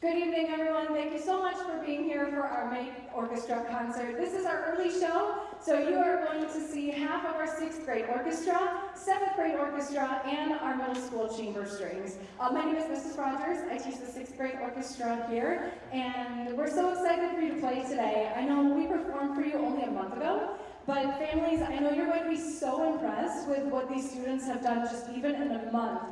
Good evening, everyone. Thank you so much for being here for our May Orchestra concert. This is our early show, so you are going to see half of our 6th grade orchestra, 7th grade orchestra, and our middle school chamber strings. My name is Mrs. Rogers. I teach the 6th grade orchestra here, and we're so excited for you to play today. I know we performed for you only a month ago, but families, I know you're going to be so impressed with what these students have done just even in a month.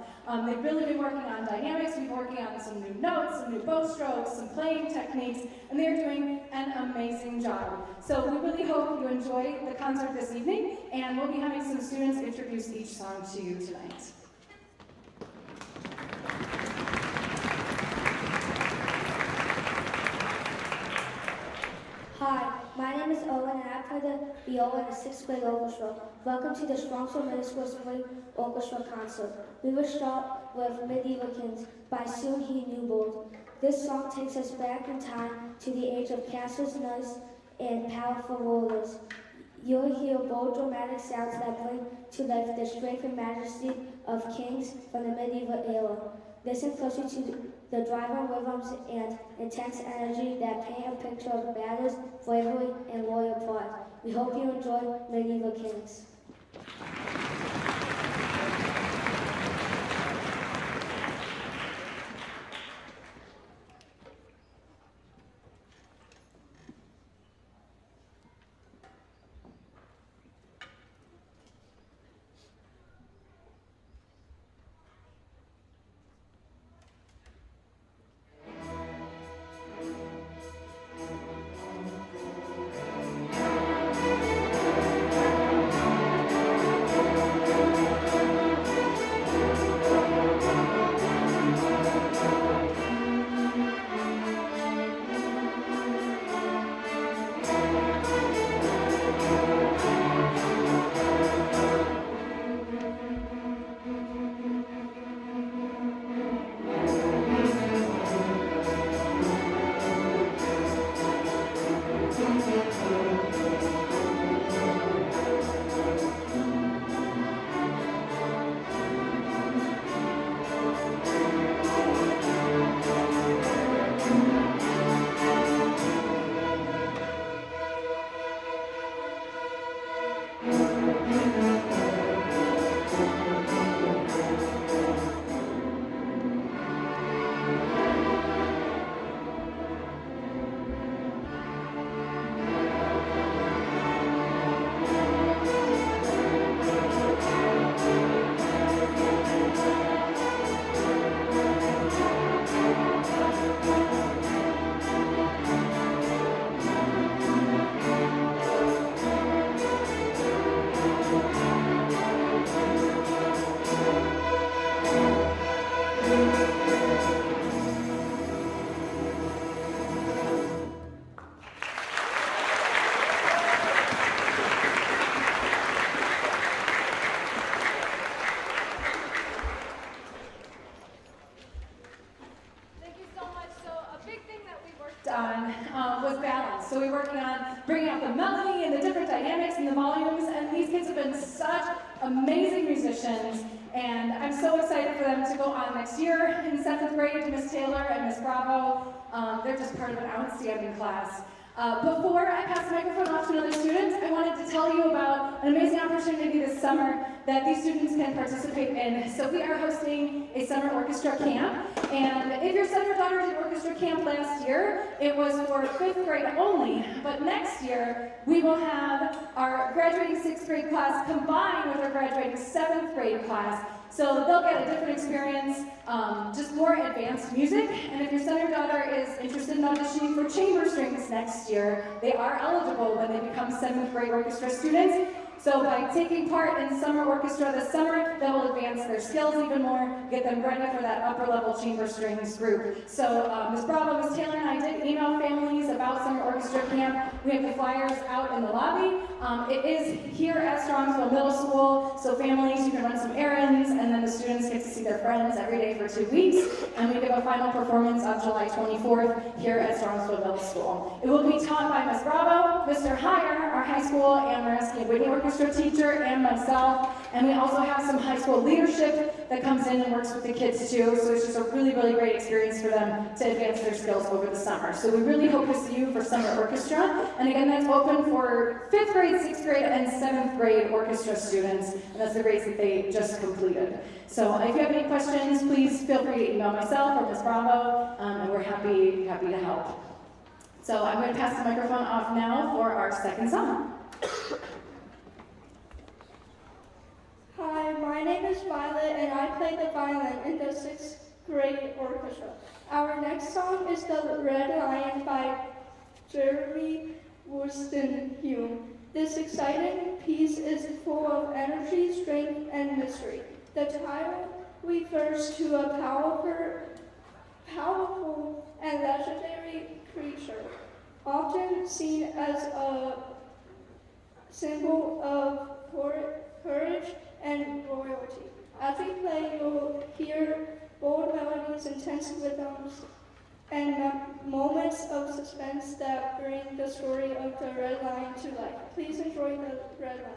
They've really been working on dynamics, we've been working on some new notes, some new bow strokes, some playing techniques, and they're doing an amazing job. So we really hope you enjoy the concert this evening, and we'll be having some students introduce each song to you tonight. Hi, my name is Owen and I play the viola in the 6th grade orchestra. Welcome to the Strongsville Middle School Spring Orchestra concert. We will start with Medieval Kings by Sue He Newbold. This song takes us back in time to the age of castles, knights, and powerful rulers. You'll hear bold dramatic sounds that bring to life the strength and majesty of kings from the medieval era. Listen closely to the driving rhythms and intense energy that paint a picture of battles, bravery, and royal pride. We hope you enjoy Medieval Kings. Was balance. So we're working on bringing out the melody and the different dynamics and the volumes, and these kids have been such amazing musicians, and I'm so excited for them to go on next year in 7th grade. Miss Taylor and Miss Bravo, they're just part of an outstanding class. Before I pass the microphone off to another student, I wanted to tell you about an amazing opportunity this summer that these students can participate in. So we are hosting a summer orchestra camp, and if your son or daughter did orchestra camp last year, it was for 5th grade only, but next year we will have our graduating 6th grade class combined with our graduating 7th grade class. So they'll get a different experience, just more advanced music. And if your son or daughter is interested in auditioning for chamber strings next year, they are eligible when they become 7th grade orchestra students. So by taking part in summer orchestra this summer, that will advance their skills even more, get them ready for that upper level chamber strings group. So Ms. Bravo, Ms. Taylor, and I did email families about summer orchestra camp. We have the flyers out in the lobby. It is here at Strongsville Middle School, so families, you can run some errands, and then the students get to see their friends every day for 2 weeks. And we give a final performance on July 24th here at Strongsville Middle School. It will be taught by Ms. Bravo, Mr. Heyer, our high school and Maraski and Whitney orchestra teacher, and myself. And we also have some high school leadership that comes in and works with the kids too. So it's just a really, really great experience for them to advance their skills over the summer. So we really hope to see you for Summer Orchestra. And again, that's open for 5th grade, 6th grade, and 7th grade orchestra students. And that's the grades that they just completed. So if you have any questions, please feel free to email myself or Ms. Bravo, and we're happy to help. So I'm going to pass the microphone off now for our second song. Hi, my name is Violet, and I play the violin in the 6th grade orchestra. Our next song is The Red Lion by Jeremy Wollstonecraft. This exciting piece is full of energy, strength, and mystery. The title refers to a powerful and legendary creature, often seen as a symbol of courage and royalty. As we play, you'll hear bold melodies, intense rhythms, and moments of suspense that bring the story of the Red Lion to life. Please enjoy the Red Lion.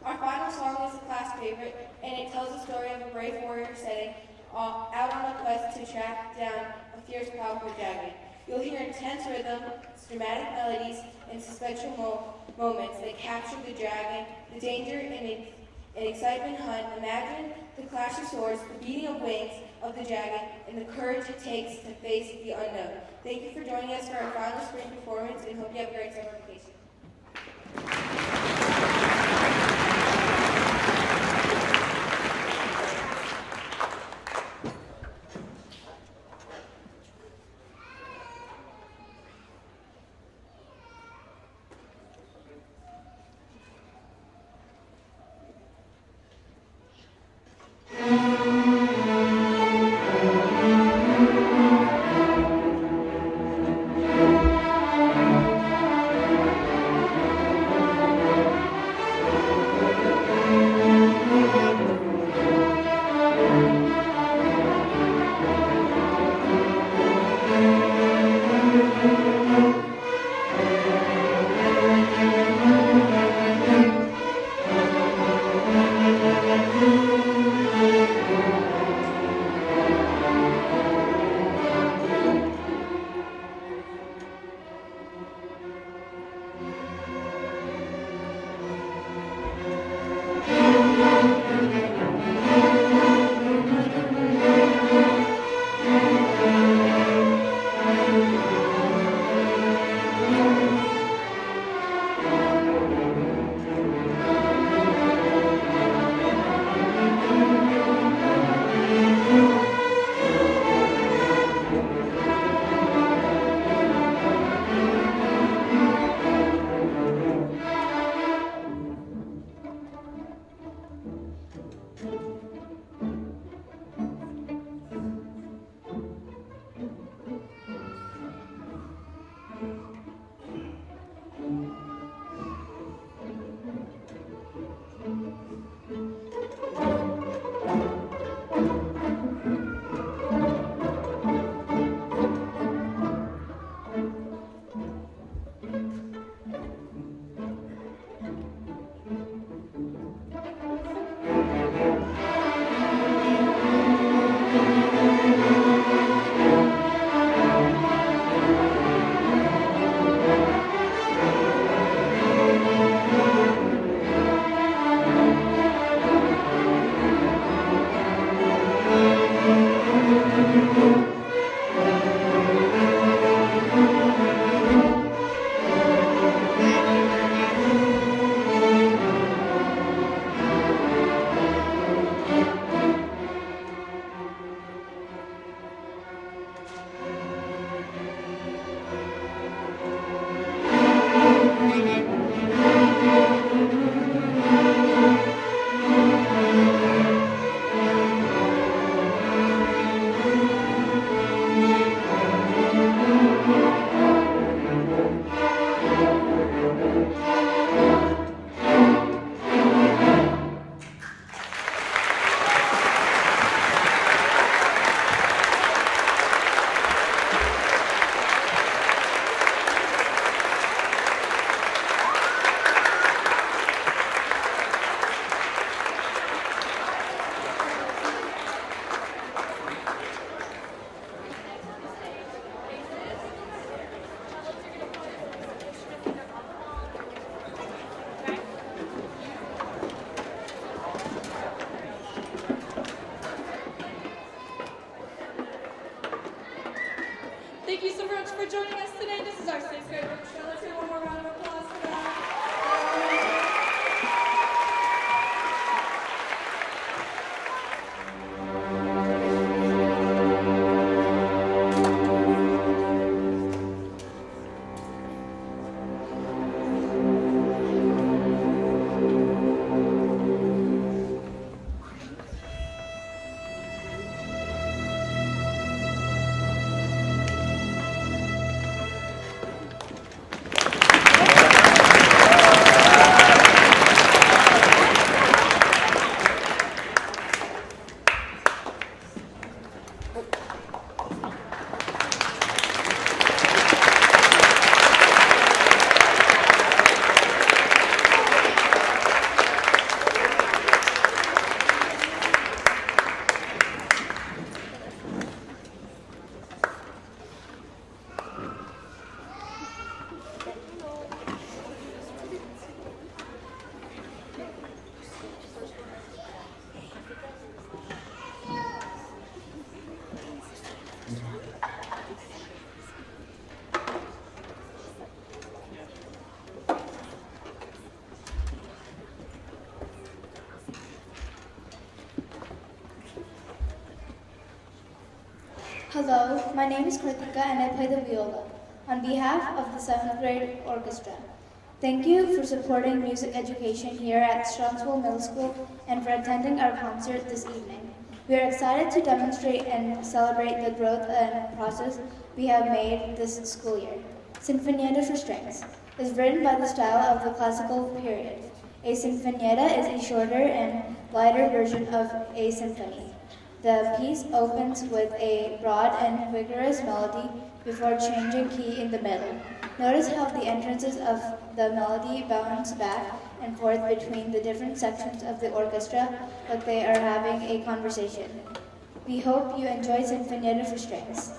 Our final song is a class favorite, and it tells the story of a brave warrior setting out on a quest to track down a fierce, powerful dragon. You'll hear intense rhythms, dramatic melodies, and suspenseful moments that capture the dragon, the danger and excitement hunt. Imagine the clash of swords, the beating of wings of the dragon, and the courage it takes to face the unknown. Thank you for joining us for our final spring performance, and hope you have a great summer vacation. Hello, my name is Kritika and I play the viola on behalf of the 7th grade orchestra. Thank you for supporting music education here at Strongsville Middle School and for attending our concert this evening. We are excited to demonstrate and celebrate the growth and process we have made this school year. Sinfonietta for Strings is written by the style of the classical period. A sinfonietta is a shorter and lighter version of a symphony. The piece opens with a broad and vigorous melody before changing key in the middle. Notice how the entrances of the melody bounce back and forth between the different sections of the orchestra like they are having a conversation. We hope you enjoy Sinfonietta for Strings.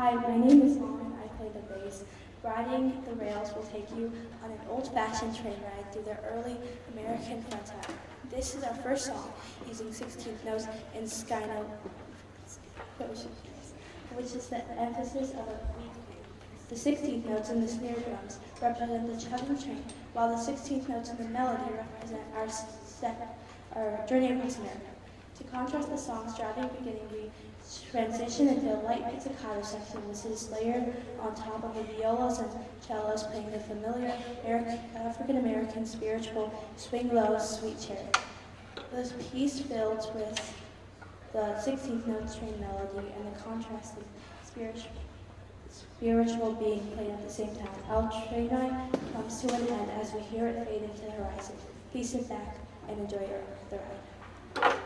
Hi, my name is Lauren. I play the bass. Riding the Rails will take you on an old-fashioned train ride through the early American frontier. This is our first song using 16th notes and sky note, which is the emphasis of a beat. The 16th notes and the snare drums represent the chugging train, while the 16th notes and the melody represent our journey across America. To contrast the song's driving beginning, we transition into a light pizzicato section, which is layered on top of the violas and cellos playing the familiar African-American spiritual Swing Low, Sweet Cherry. This piece builds with the 16th note train melody and the contrasting spiritual being played at the same time. Our train ride comes to an end as we hear it fade into the horizon. Please sit back and enjoy the ride.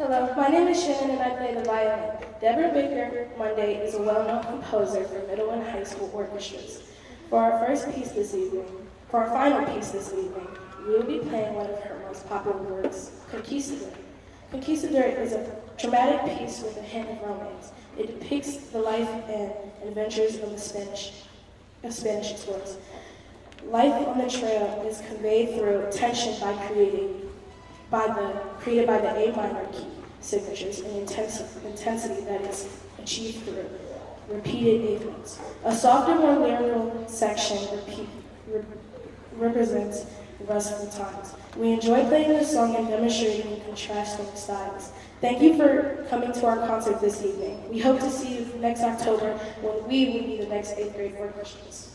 Hello, my name is Shannon and I play the violin. Deborah Baker Monday is a well-known composer for middle and high school orchestras. For our final piece this evening, we will be playing one of her most popular works, Conquistador. Conquistador is a dramatic piece with a hint of romance. It depicts the life and adventures of Spanish explorers. Life on the trail is conveyed through tension created by the A minor key signatures and intensity that is achieved through repeated eighth notes. A softer, more lyrical section represents restful times. We enjoy playing this song and demonstrating contrasting styles. Thank you for coming to our concert this evening. We hope to see you next October when we will be the next 8th grade orchestras.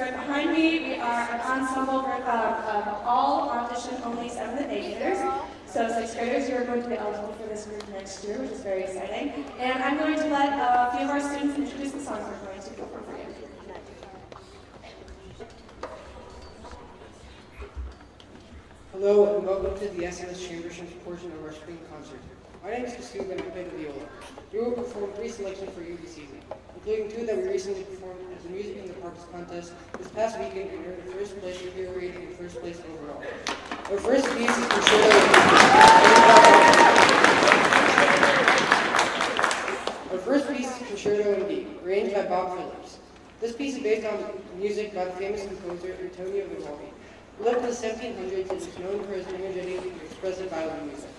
right behind me, we are an ensemble of all audition-only 7th and 8th graders. So 6th graders, you're going to be eligible for this group next year, which is very exciting. And I'm going to let a few of our students introduce the songs we're going to perform for you. Hello and welcome to the SMS Chambership portion of our spring concert. My name is Kastuba and I play the viola. We will perform 3 selections for you this evening, including 2 that we recently performed at the Music in the Parks contest this past weekend and earned the first place review rating and first place overall. Our first piece is Concerto. Our first piece is Concerto in D, arranged by Bob Phillips. This piece is based on music by the famous composer Antonio Vivaldi, who lived in the 1700s and is known for his energetic and expressive violin music.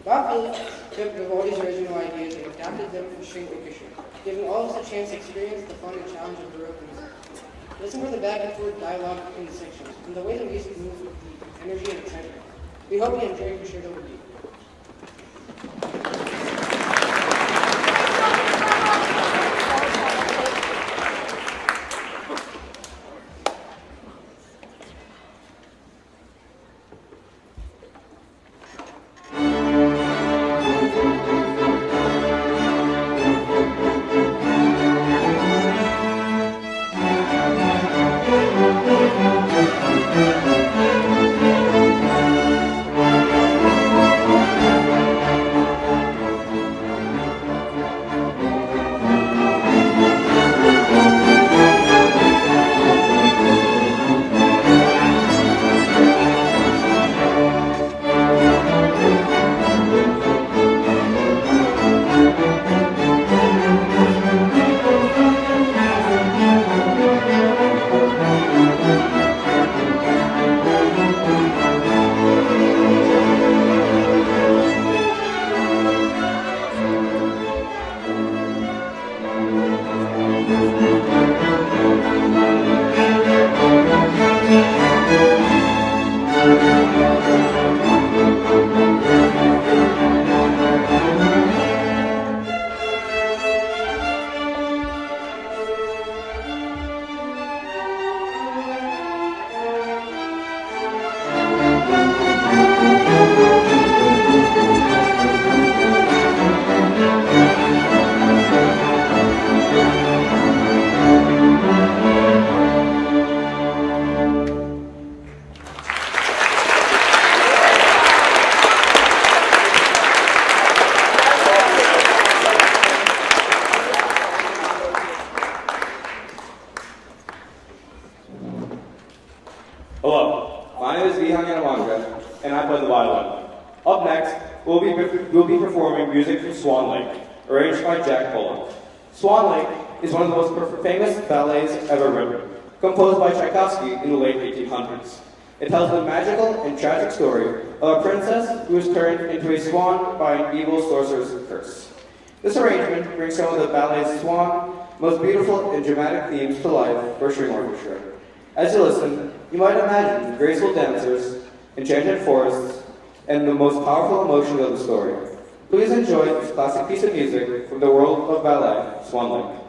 Bob Phillips took Vivaldi's original ideas and adapted them for string orchestra, giving all of us a chance to experience the fun and challenge of Baroque music. Listen for the back and forth dialogue between the sections, and the way the music moves with the energy and excitement. We hope you enjoy Concerto with you. Hello, my name is Vihan Yanamanga, and I play the violin. Up next, we'll be performing music from Swan Lake, arranged by Jack Bullock. Swan Lake is one of the most famous ballets ever written, composed by Tchaikovsky in the late 1800s. It tells the magical and tragic story of a princess who is turned into a swan by an evil sorcerer's curse. This arrangement brings some of the ballet's most beautiful and dramatic themes to life for string orchestra. As you listen, you might imagine graceful dancers, enchanted forests, and the most powerful emotions of the story. Please enjoy this classic piece of music from the world of ballet, Swan Lake.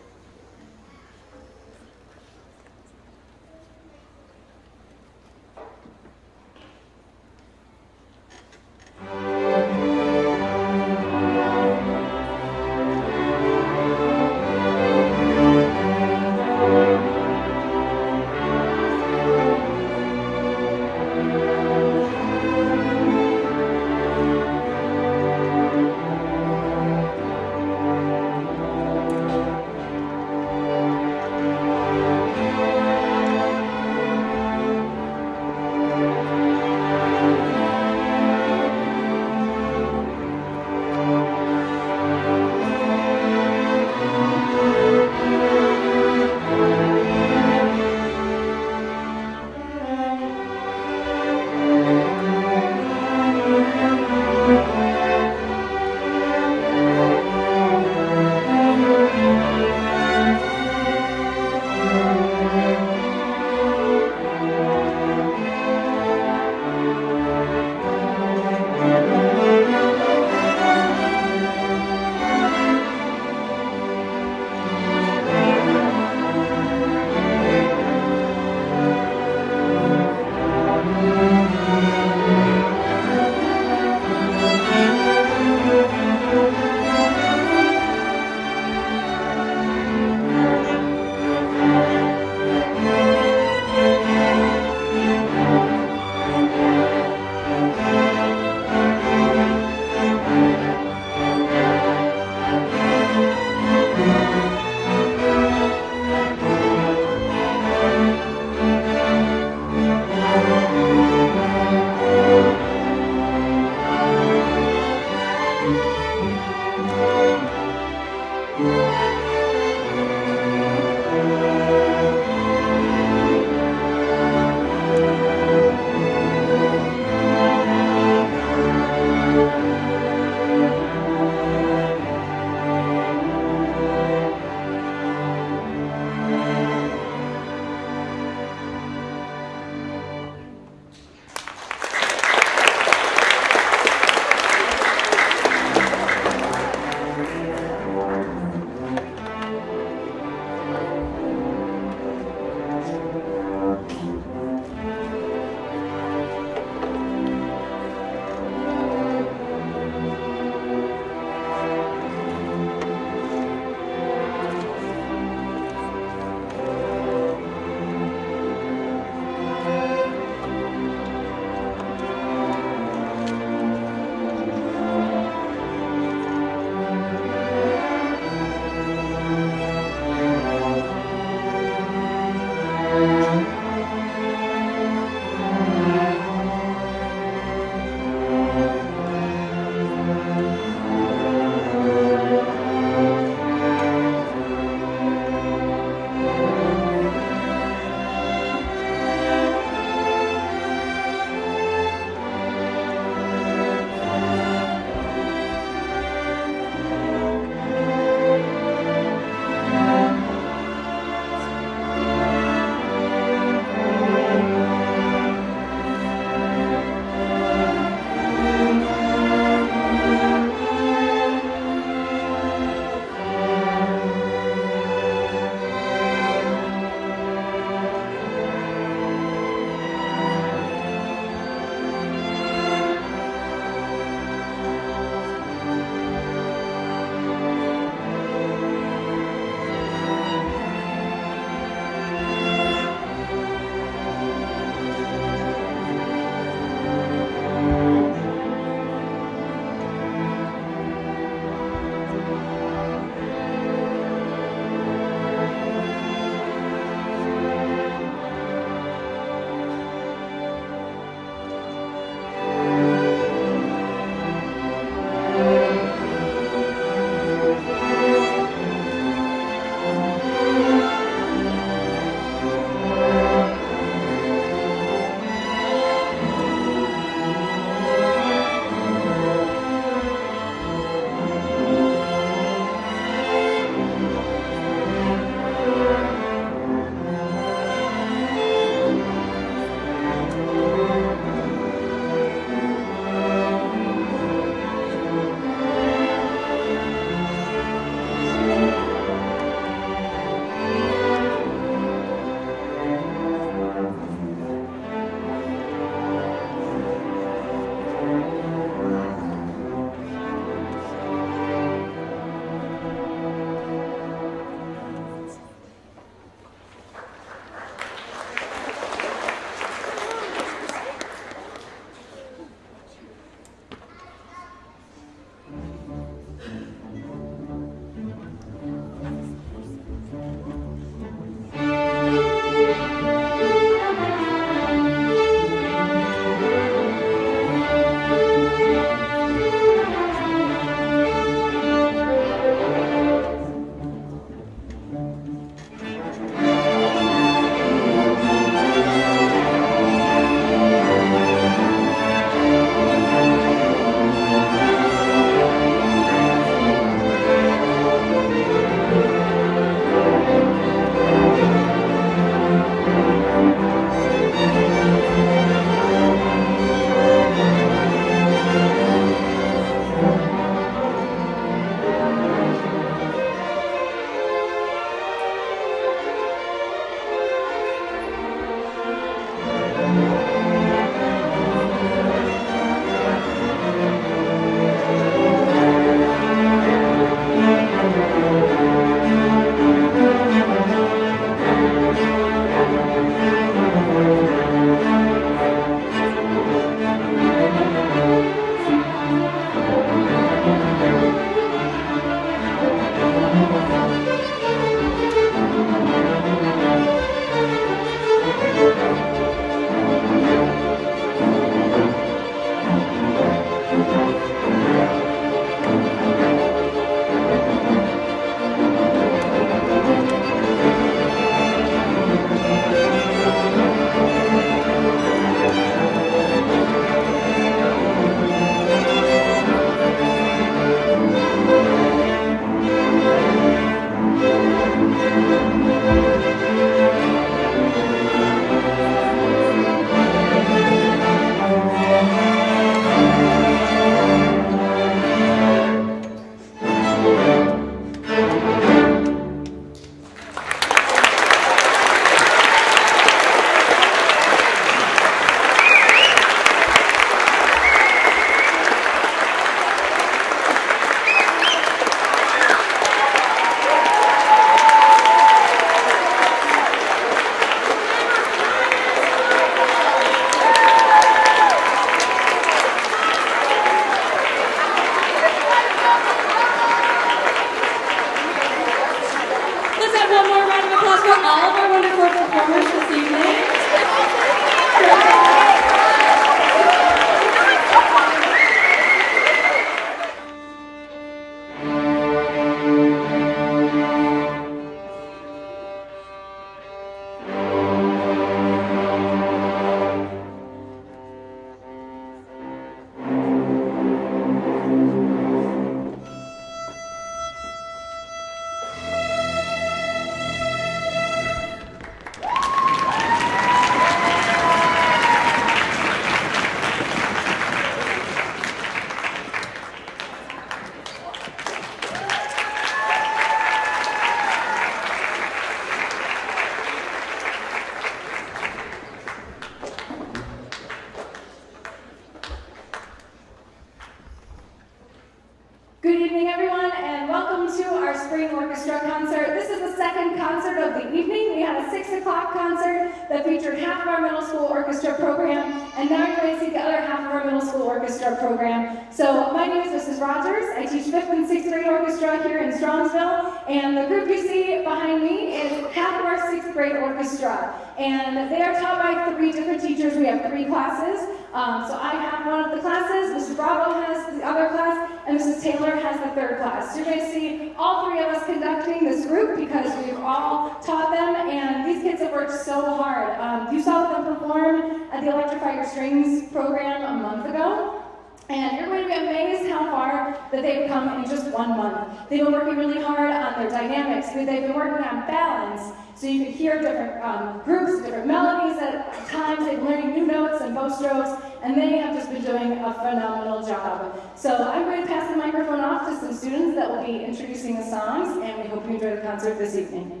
welcome to our Spring Orchestra concert. This is the second concert of the evening. We had a 6 o'clock concert that featured half of our middle school orchestra program, and now you're going to see the other half of our middle school orchestra program. So my name is Mrs. Rogers. I teach 5th and 6th grade orchestra here in Strongsville, and the group you see behind me is half of our 6th grade orchestra. And they are taught by 3 different teachers. We have 3 classes. So I have one of the classes, Mrs. Bravo has the other class, and Mrs. Taylor has the 3rd class. So you're going to see all 3 of us conducting this group because we've all taught them, and these kids have worked so hard. You saw them perform at the Electrify Your Strings program a month ago. And you're going to be amazed how far that they've come in just 1 month. They've been working really hard on their dynamics. They've been working on balance, so you can hear different groups, different melodies at times. They've been learning new notes and bow strokes, and they have just been doing a phenomenal job. So I'm going to pass the microphone off to some students that will be introducing the songs, and we hope you enjoy the concert this evening.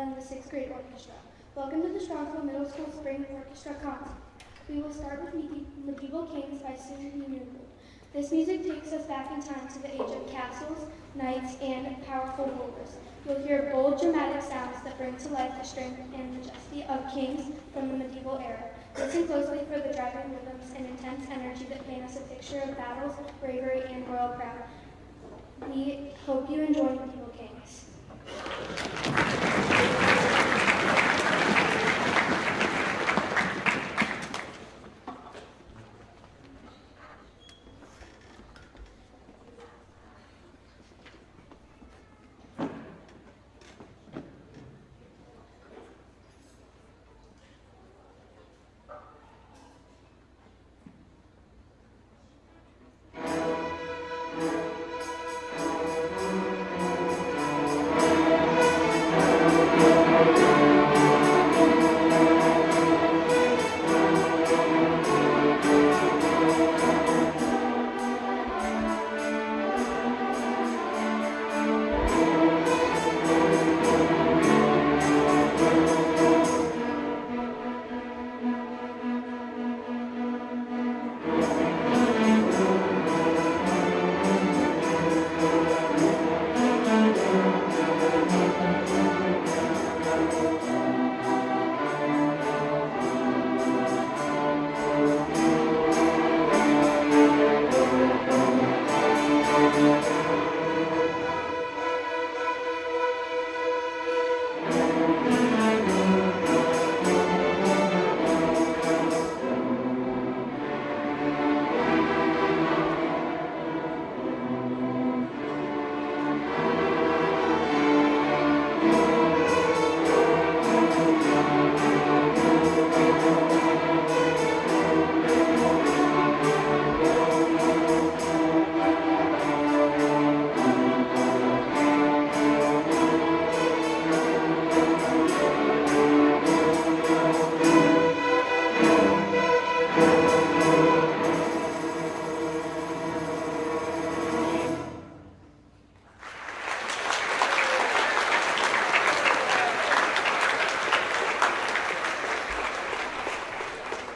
The 6th grade orchestra. Welcome to the Strongsville Middle School Spring Orchestra concert. We will start with Medieval Kings by Susan Newbold. This music takes us back in time to the age of castles, knights, and powerful rulers. You'll hear bold, dramatic sounds that bring to life the strength and majesty of kings from the medieval era. Listen closely for the driving rhythms and intense energy that paint us a picture of battles, bravery, and royal pride. We hope you enjoy Medieval Kings.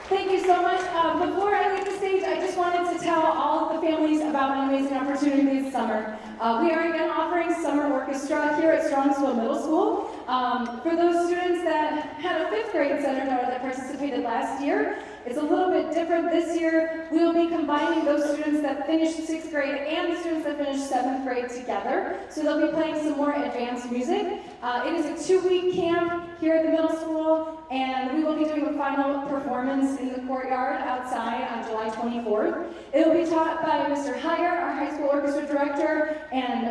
Thank you so much. Before I leave the stage, I just wanted to tell all of the families about an amazing opportunity this summer. We are again offering summer orchestra here at Strongsville Middle School. For those students that had a 5th grade senator that participated last year, it's a little bit different this year. We'll be combining those students that finished 6th grade and the students that finished 7th grade together. So they'll be playing some more advanced music. It is a 2-week camp here at the middle school, and we will be doing a final performance in the courtyard outside on July 24th. It will be taught by Mr. Heyer, our high school orchestra director, and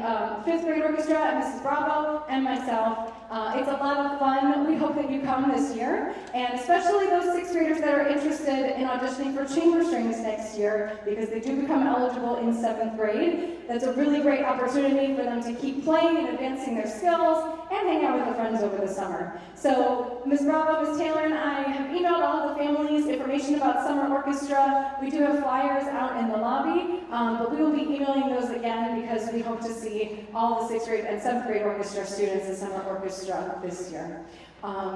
5th grade orchestra, and Mrs. Bravo, and myself. It's a lot of fun. We hope that you come this year, and especially those 6th graders that are interested in auditioning for chamber strings next year, because they do become eligible in 7th grade. That's a really great opportunity for them to keep playing and advancing their skills and hang out with their friends over the summer. So Ms. Bravo, Ms. Taylor, and I have emailed all the families information about summer orchestra. We do have flyers out in the lobby, but we will be emailing those again because we hope to see all the 6th grade and 7th grade orchestra students students in summer orchestra this year.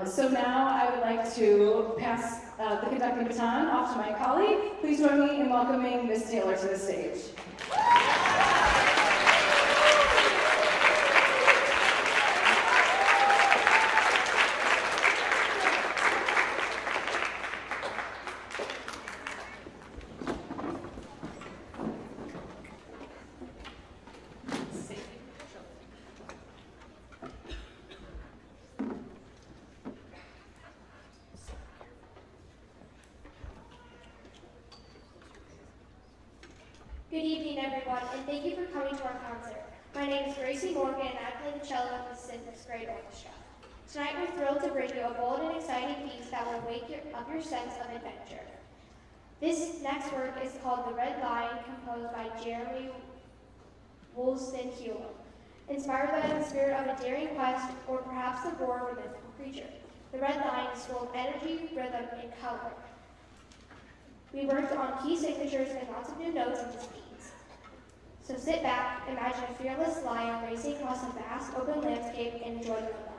So now I would like to pass the conducting baton off to my colleague. Please join me in welcoming Miss Taylor to the stage. Good evening, everyone, and thank you for coming to our concert. My name is Gracie Morgan, and I play the cello in the 6th grade orchestra. Tonight, we're thrilled to bring you a bold and exciting piece that will wake up your sense of adventure. This next work is called The Red Lion, composed by Jeremy Wollstonecraft, inspired by the spirit of a daring quest or perhaps the roar of a mythical creature. The Red Lion is full of energy, rhythm, and color. We worked on key signatures and lots of new notes and speeds. So sit back, imagine a fearless lion racing across a vast open landscape and enjoy the Red Lion.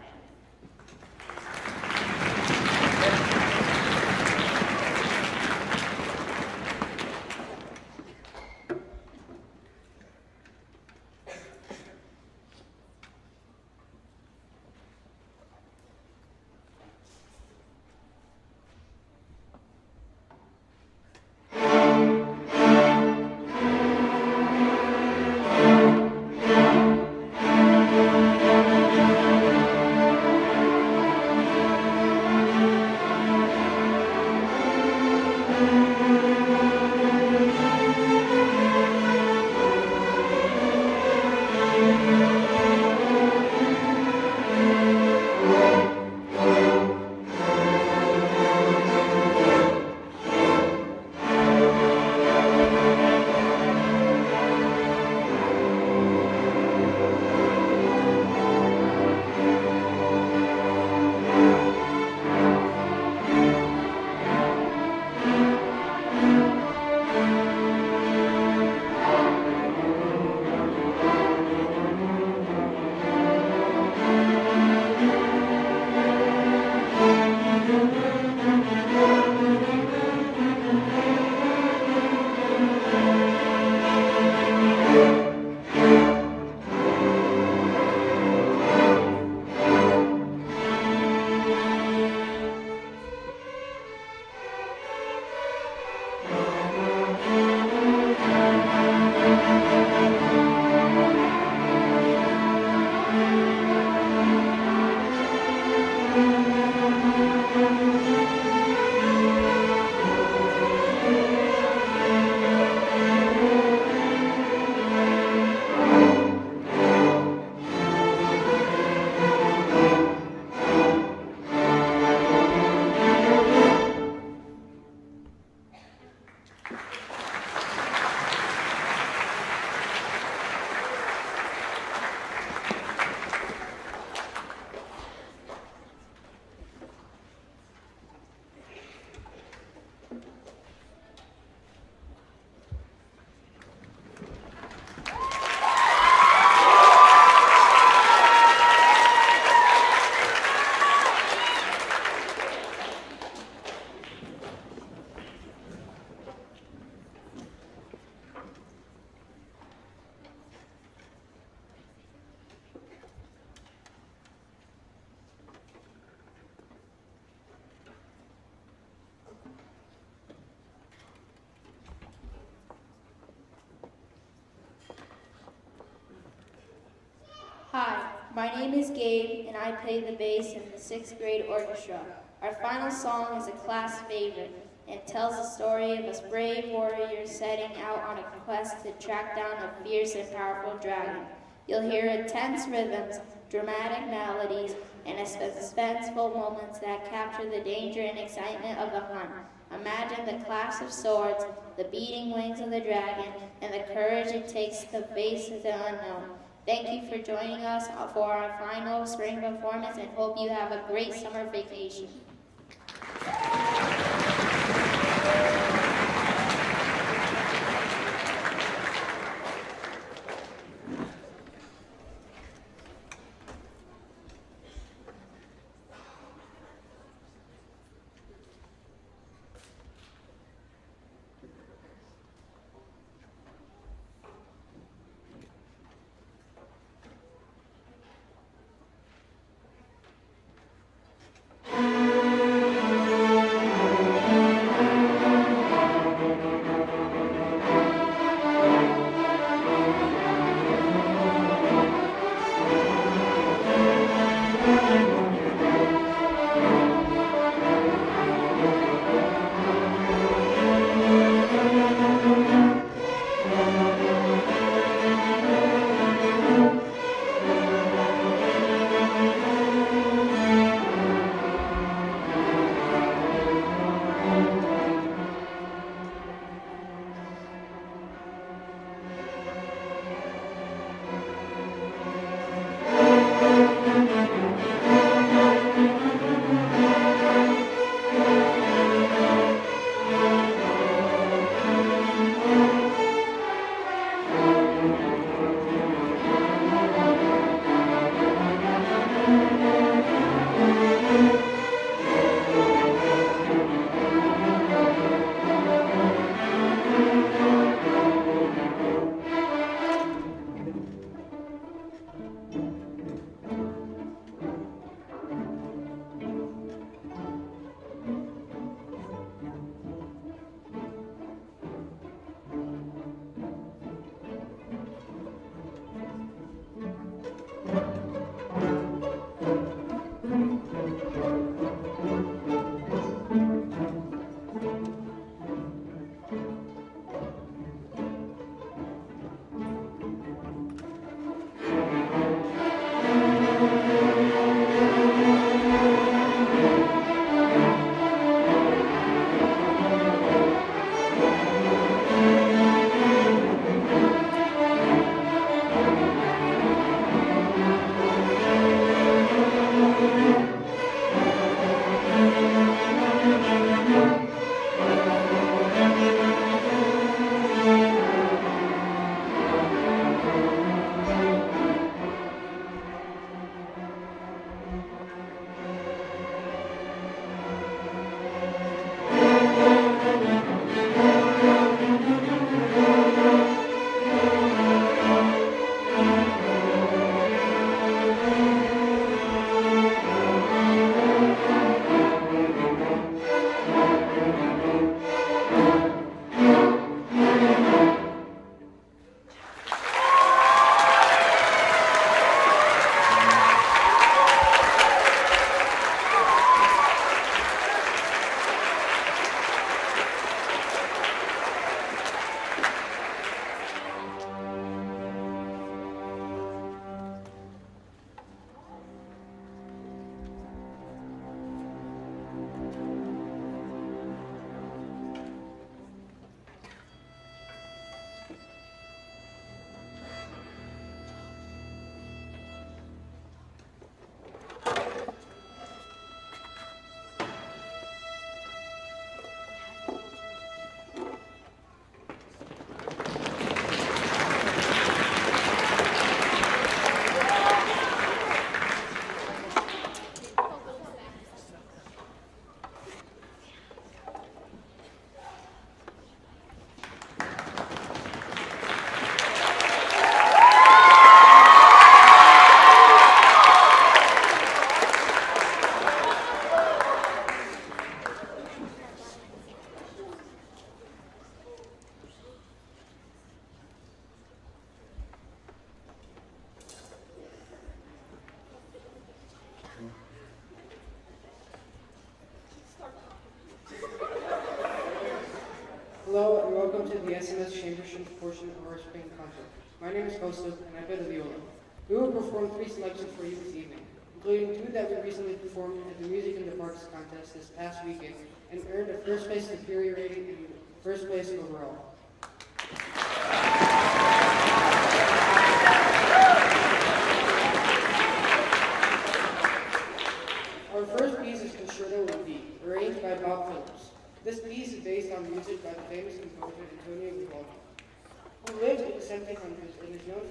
Hi, my name is Gabe, and I play the bass in the 6th grade orchestra. Our final song is a class favorite and tells the story of a brave warrior setting out on a quest to track down a fierce and powerful dragon. You'll hear intense rhythms, dramatic melodies, and suspenseful moments that capture the danger and excitement of the hunt. Imagine the clash of swords, the beating wings of the dragon, and the courage it takes to face the unknown. Thank you for joining us for our final spring performance and hope you have a great summer vacation. section portion of our spring concert. My name is Joseph, and I play the viola. We will perform 3 selections for you this evening, including 2 that we recently performed at the Music in the Parks contest this past weekend and earned a first place superior rating and first place overall. Our first piece is Concerto in D, arranged by Bob Phillips. This piece is based on music by the famous composer Antonio Vivaldi, who lived in the 1700s and is known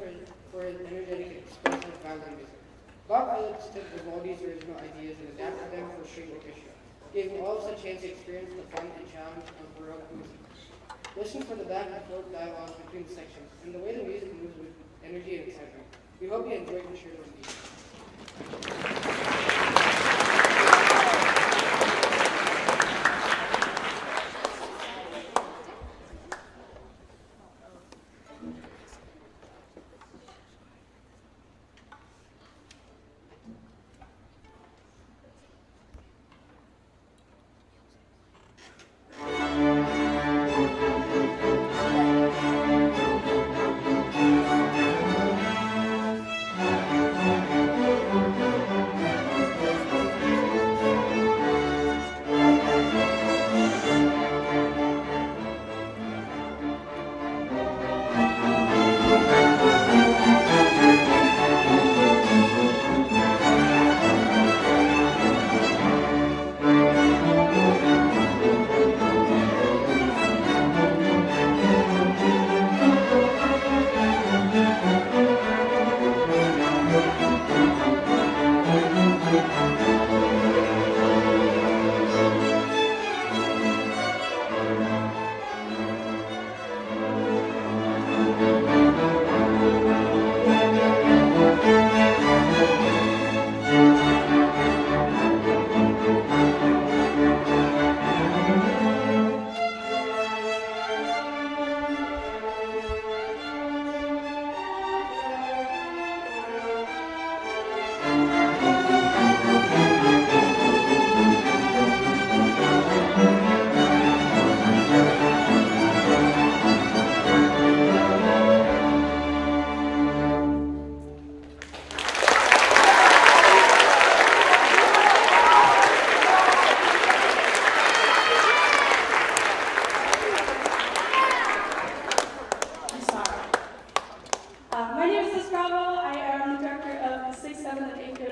for his energetic and expressive violin music. Bob Phillips took Vivaldi's original ideas and adapted them for string orchestra, giving all of us a chance to experience the fun and challenge of Baroque music. Listen for the back and forth dialogue between the sections and the way the music moves with energy and excitement. We hope you enjoy Concerto in D.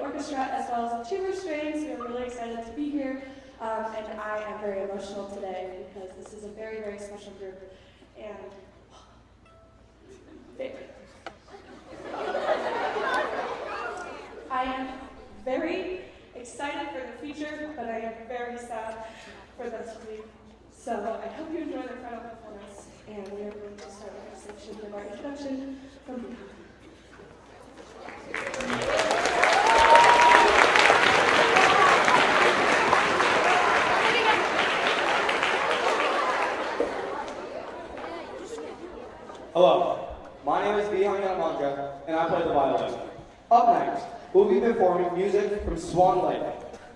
Orchestra as well as the chamber strings. We are really excited to be here, and I am very emotional today because this is a very, very special group. And I am very excited for the future, but I am very sad for them to leave. So I hope you enjoy their final performance, and we are going to start with our section of our introduction from the Hello, my name is Vihan Yamandra, and I play the violin. Up next, we'll be performing music from Swan Lake,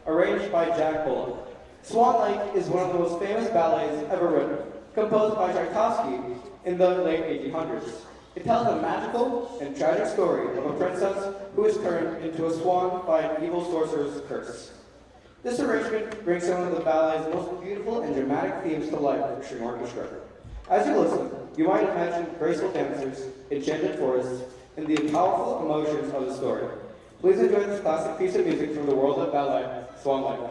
arranged by Jack Bullock. Swan Lake is one of the most famous ballets ever written, composed by Tchaikovsky in the late 1800s. It tells a magical and tragic story of a princess who is turned into a swan by an evil sorcerer's curse. This arrangement brings some of the ballet's most beautiful and dramatic themes to life for string orchestra. As you listen, you might imagine graceful dancers, enchanted forests, and the powerful emotions of the story. Please enjoy this classic piece of music from the world of ballet, Swan Lake.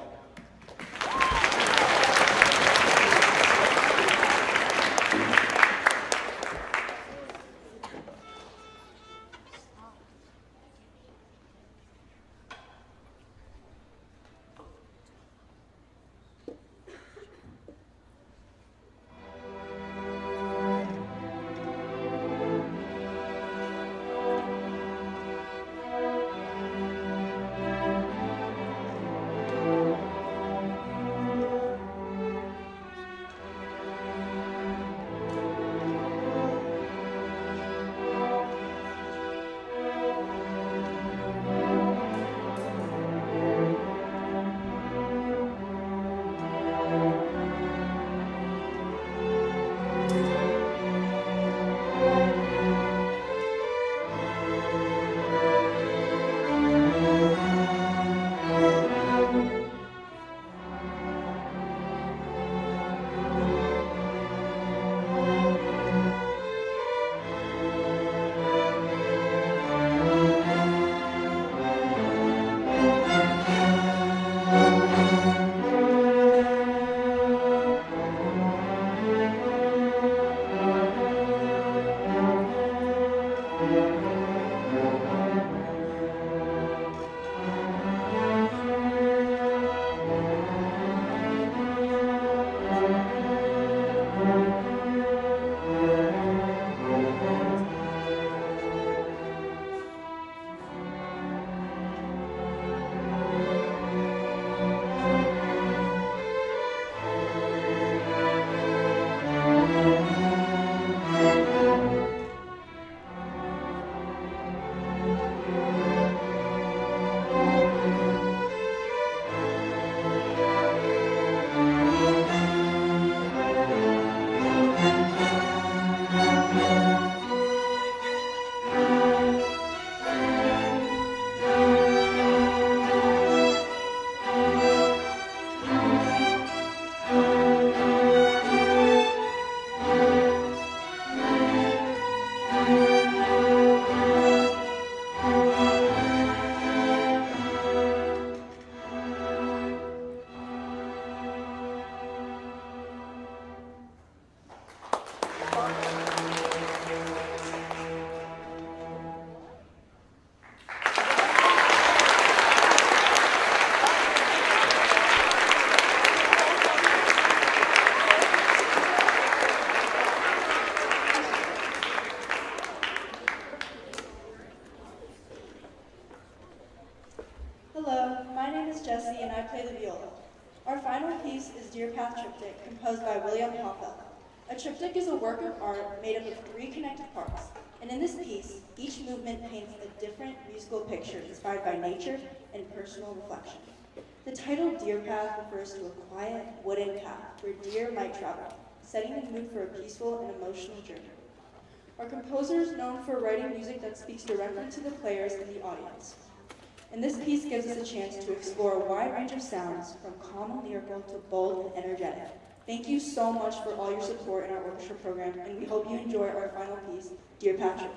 Hello, my name is Jessie and I play the viola. Our final piece is Deer Path Triptych, composed by William Hoffel. A triptych is a work of art made up of 3 connected parts, and in this piece, each movement paints a different musical picture inspired by nature and personal reflection. The title Deer Path refers to a quiet, wooden path where deer might travel, setting the mood for a peaceful and emotional journey. Our composer is known for writing music that speaks directly to the players and the audience. And this piece gives us a chance to explore a wide range of sounds, from calm and lyrical to bold and energetic. Thank you so much for all your support in our orchestra program, and we hope you enjoy our final piece, Dear Patrick.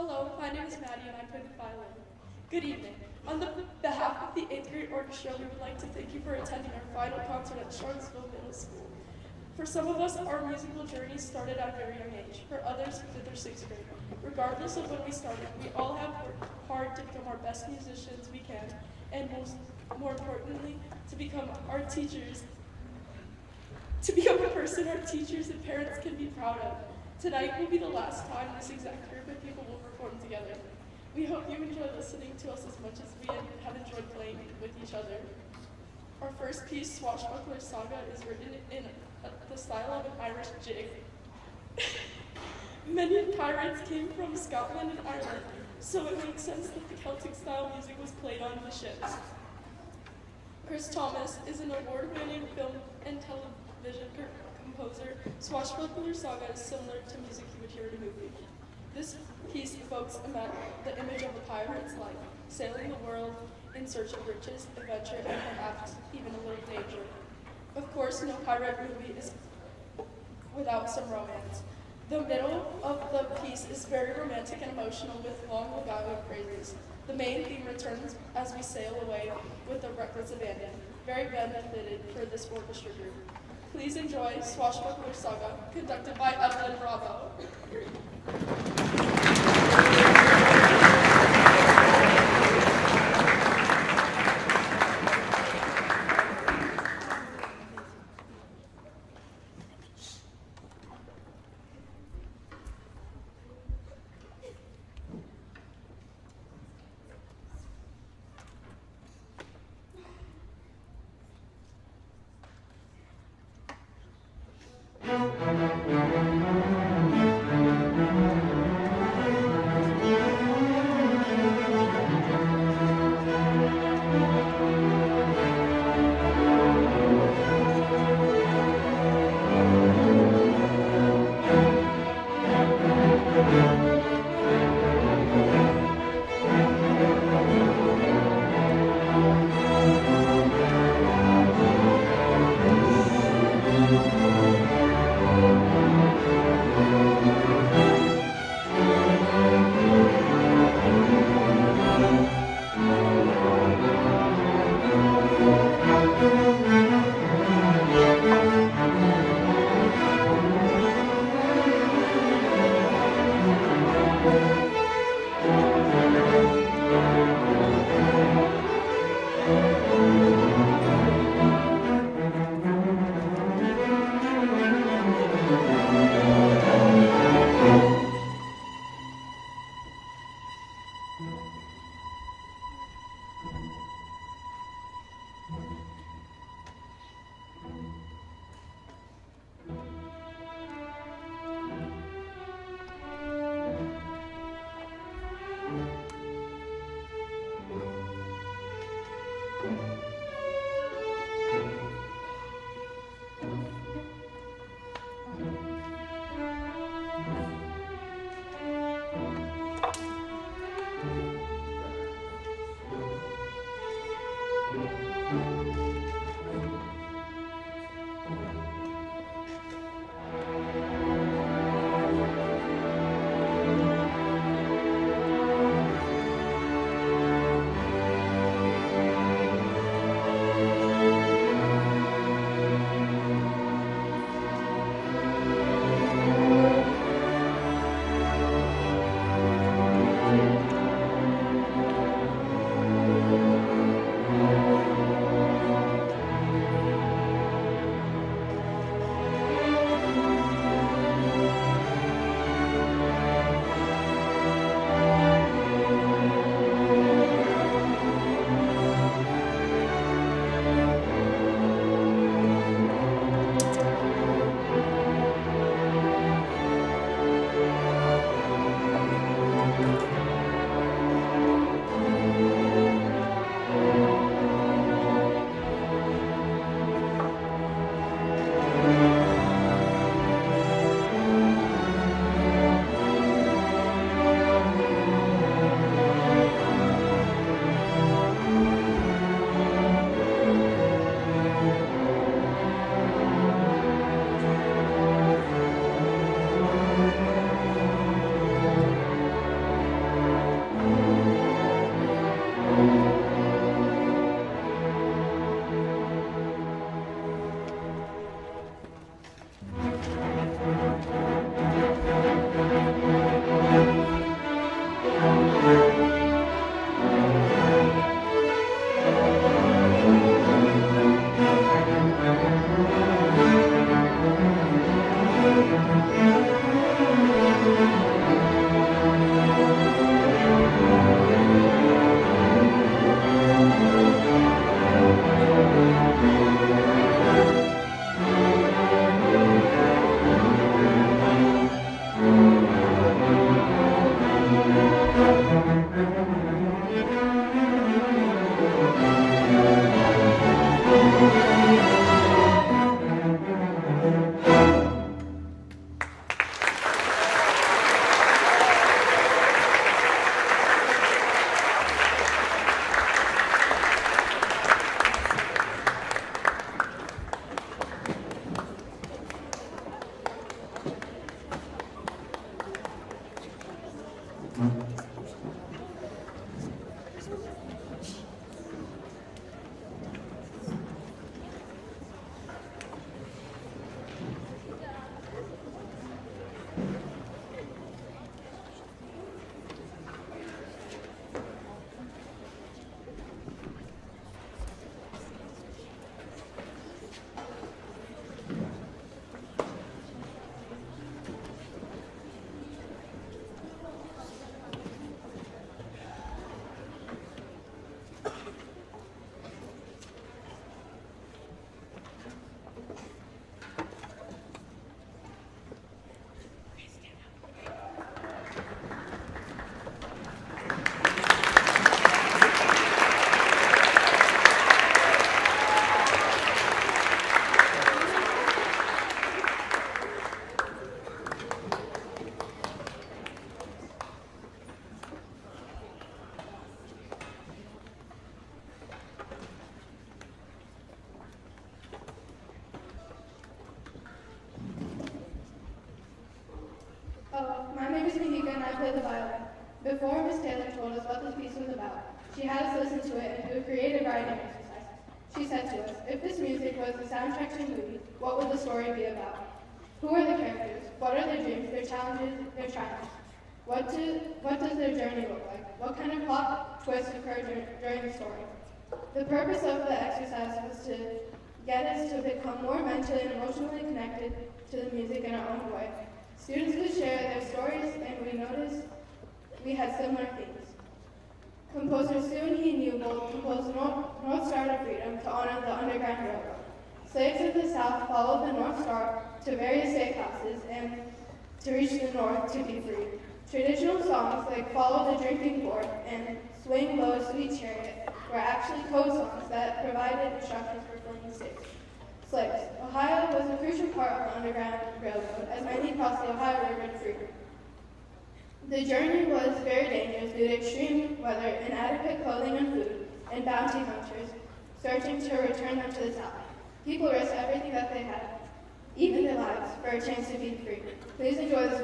Hello, my name is Maddie and I play the violin. Good evening. On the behalf of the 8th grade orchestra, we would like to thank you for attending our final concert at Charlottesville Middle School. For some of us, our musical journey started at a very young age. For others, 5th or 6th grade. Regardless of when we started, we all have worked hard to become our best musicians we can, and more importantly, to become our teachers. To become a person our teachers and parents can be proud of. Tonight will be the last time this exact group of people will perform together. We hope you enjoy listening to us as much as we have enjoyed playing with each other. Our first piece, Swashbuckler Saga, is written in the style of an Irish jig. Many pirates came from Scotland and Ireland, so it makes sense that the Celtic style music was played on the ships. Chris Thomas is an award-winning film and television composer. Swashbuckler Saga is similar to music you would hear in a movie. This piece evokes the image of a pirate's life, sailing the world in search of riches, adventure, and perhaps even a little danger. Of course, no pirate movie is without some romance. The middle of the piece is very romantic and emotional with long legato phrases. The main theme returns as we sail away with a reckless abandon, very benefited for this orchestra group. Please enjoy Swashbuckler Saga, conducted by Evelyn Bravo. play the violin. Before Miss Taylor told us what this piece was about, she had us listen to it and do a creative writing exercise. She said to us, if this music was the soundtrack to a movie, what would the story be about? Who are the characters? What are their dreams, their challenges, their triumphs? What does their journey look like? What kind of plot twists occur during the story? The purpose of the exercise was to get us to become more mentally and emotionally connected to the music in our own way. Students could share their stories, and we noticed we had similar themes. Composer Soon He Newbold composed North Star to Freedom to honor the Underground Railroad. Slaves of the South followed the North Star to various steakhouses and to reach the North to be free. Traditional songs like Follow the Drinking Gourd and Swing Low, Sweet Chariot were actually code songs that provided instructions for freeing slaves. Ohio was a crucial part of the Underground Railroad, as many crossed the Ohio River to freedom. The journey was very dangerous due to extreme weather, inadequate clothing and food, and bounty hunters searching to return them to the South. People risked everything that they had, even their lives, for a chance to be free. Please enjoy this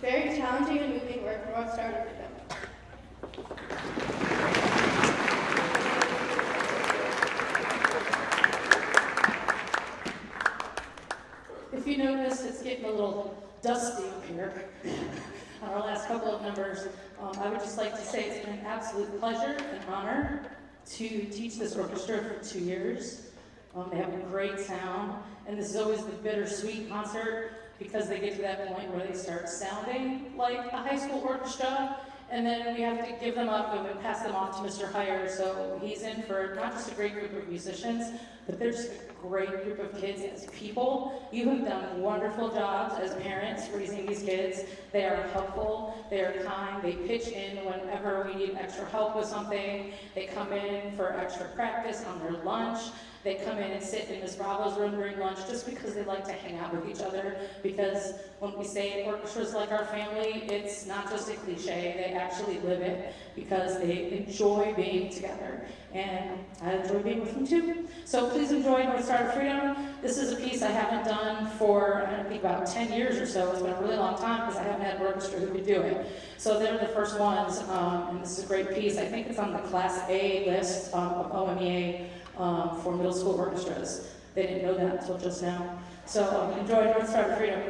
very challenging and moving work, North Star to Freedom. If you notice, it's getting a little dusty up here on our last couple of numbers. I would just like to say it's been an absolute pleasure and honor to teach this orchestra for 2 years. They have a great sound, and this is always the bittersweet concert because they get to that point where they start sounding like a high school orchestra, and then we have to give them up and we pass them off to Mr. Heyer. So he's in for not just a great group of musicians, but they're just a great group of kids as people. You have done wonderful jobs as parents raising these kids. They are helpful, they are kind, they pitch in whenever we need extra help with something. They come in for extra practice on their lunch. They come in and sit in Miss Bravo's room during lunch just because they like to hang out with each other. Because when we say orchestra's like our family, it's not just a cliche. They actually live it because they enjoy being together. And I enjoy being with them too. So please enjoy North Star to Freedom. This is a piece I haven't done for, I think, about 10 years or so. It's been a really long time because I haven't had an orchestra who could do it. So they're the first ones, and this is a great piece. I think it's on the Class A list of OMEA for middle school orchestras. They didn't know that until just now. So enjoy North Star to Freedom.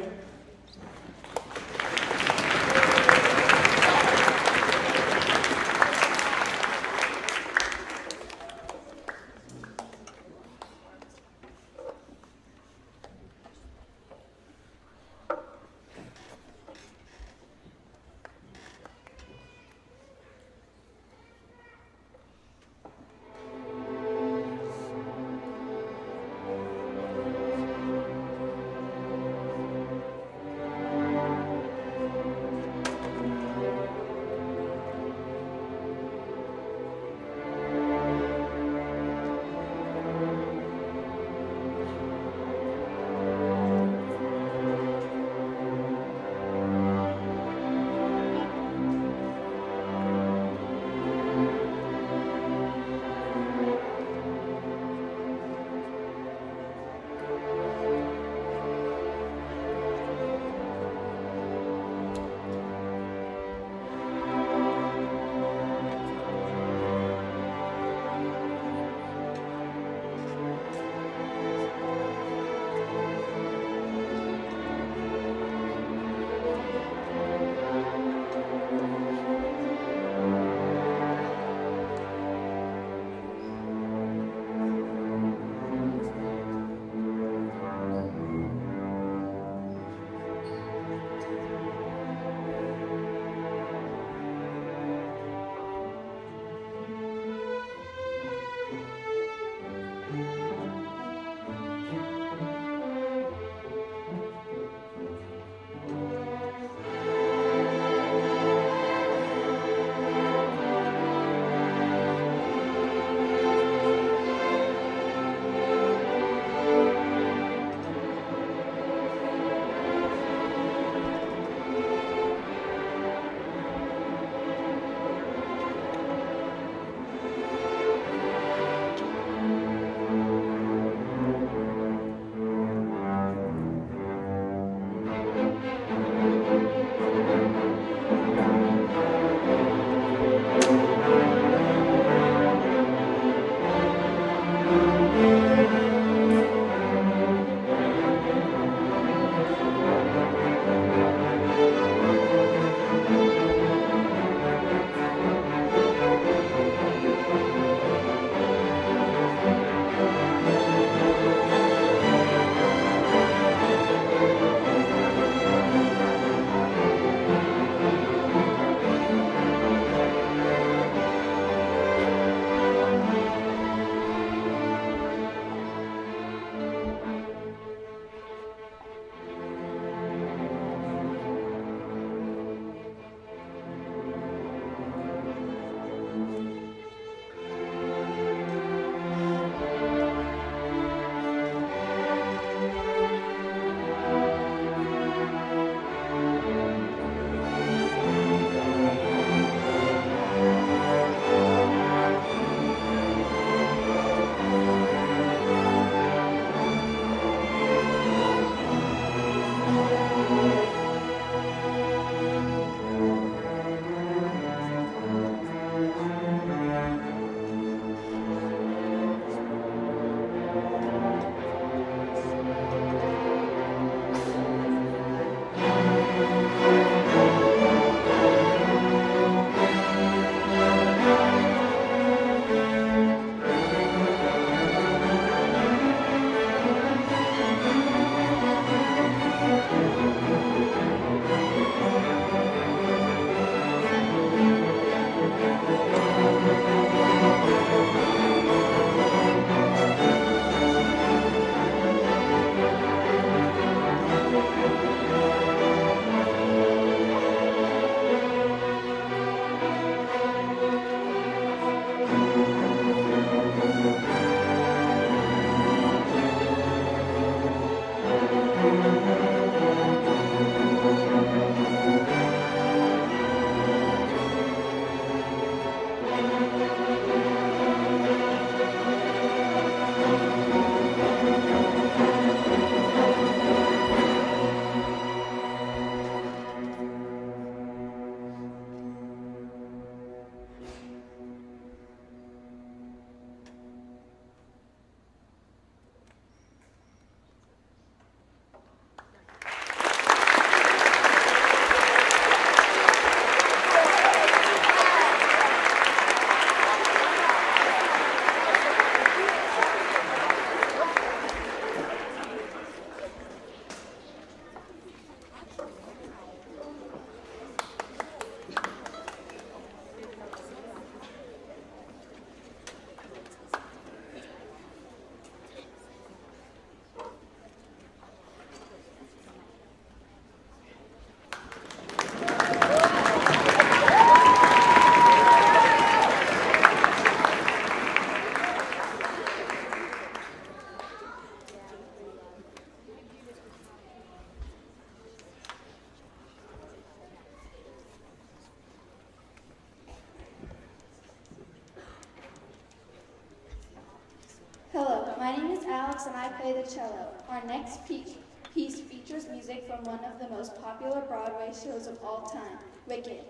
Hello, my name is Alex and I play the cello. Our next piece features music from one of the most popular Broadway shows of all time, Wicked,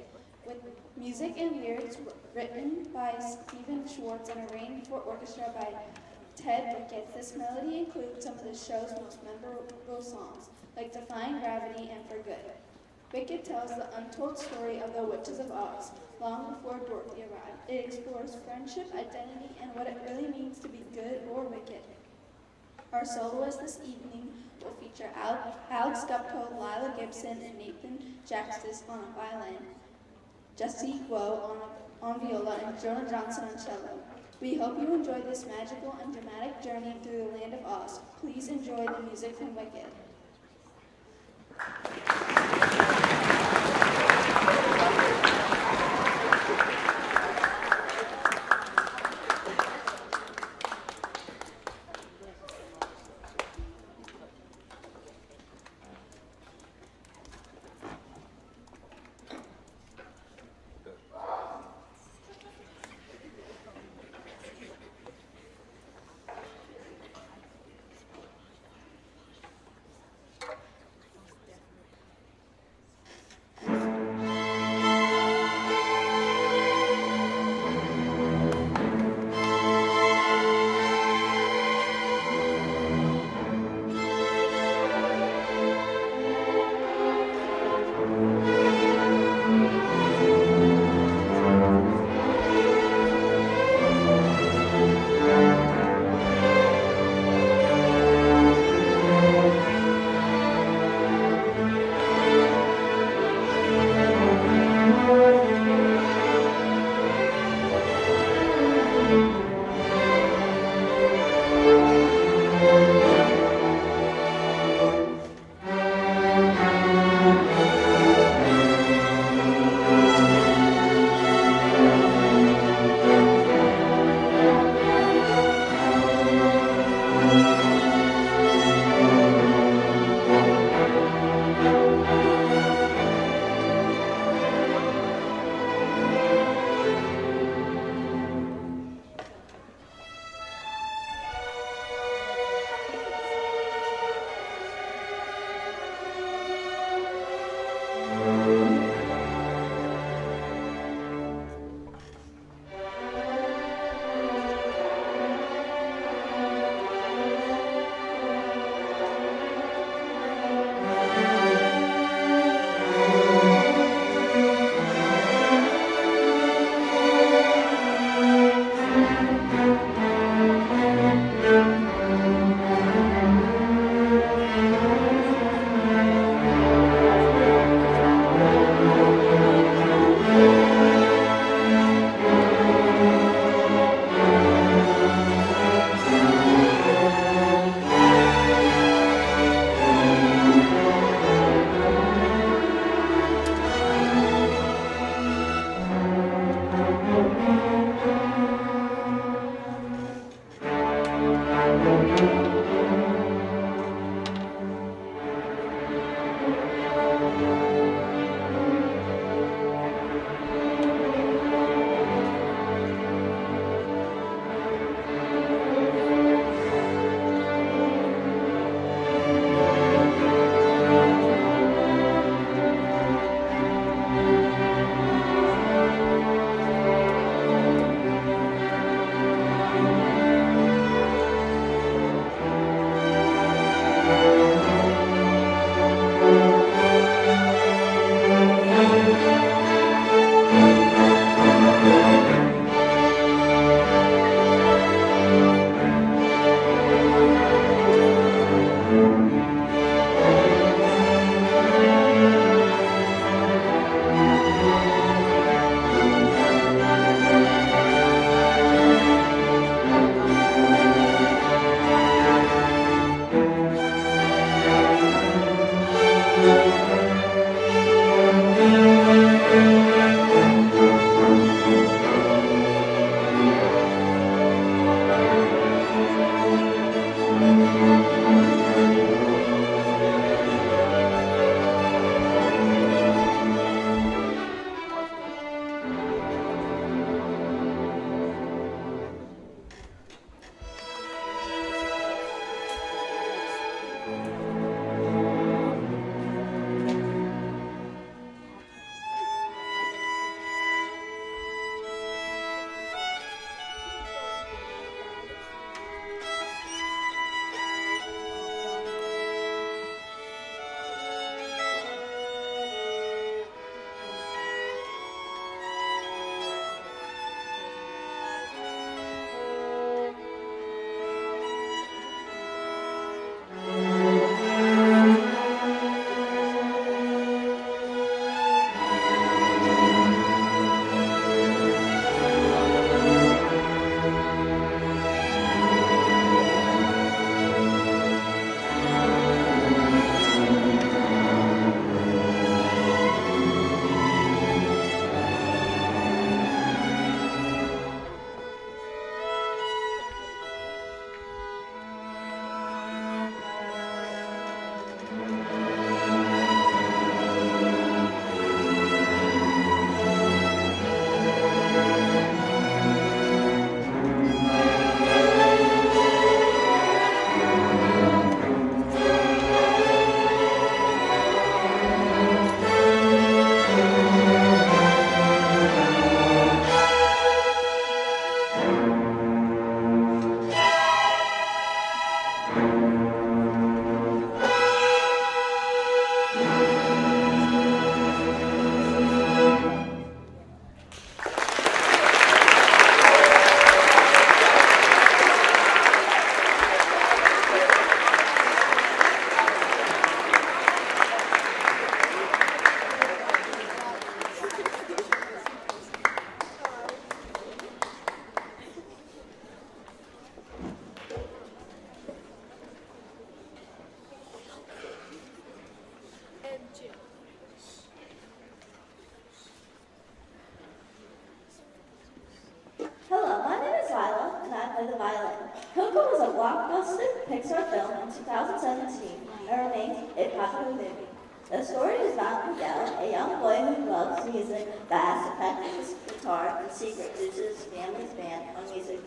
with music and lyrics written by Stephen Schwartz and arranged for orchestra by Ted Wickett. This melody includes some of the show's most memorable songs, like Defying Gravity and For Good. Wicked tells the untold story of the Witches of Oz, long before Dorothy arrived. It explores friendship, identity, and what it really means to be good or wicked. Our soloists this evening will feature Alex Gupto, Lila Gibson, and Nathan Jaxtis on a violin, Jesse Guo on viola, and Jonah Johnson on cello. We hope you enjoy this magical and dramatic journey through the land of Oz. Please enjoy the music from Wicked. play the violin. Coco was a blockbuster Pixar film in 2017 and remains a popular movie. The story is about Miguel, a young boy who loves music but has to practice his guitar in secret due to his family's ban on music.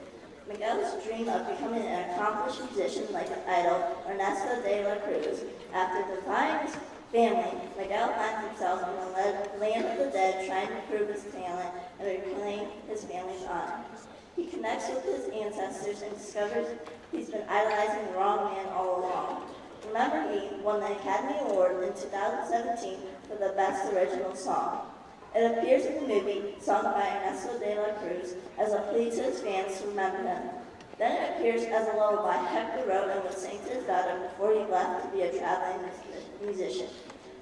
Miguel's dream of becoming an accomplished musician like Idol Ernesto de la Cruz. After defying his family, Miguel finds himself in the land of the dead trying to prove his talent and reclaim his family's honor. He connects with his ancestors and discovers he's been idolizing the wrong man all along. Remember Me won the Academy Award in 2017 for the Best Original Song. It appears in the movie, sung by Ernesto de la Cruz, as a plea to his fans to remember him. Then it appears as a lullaby Hector wrote and would sing to his daughter before he left to be a traveling musician.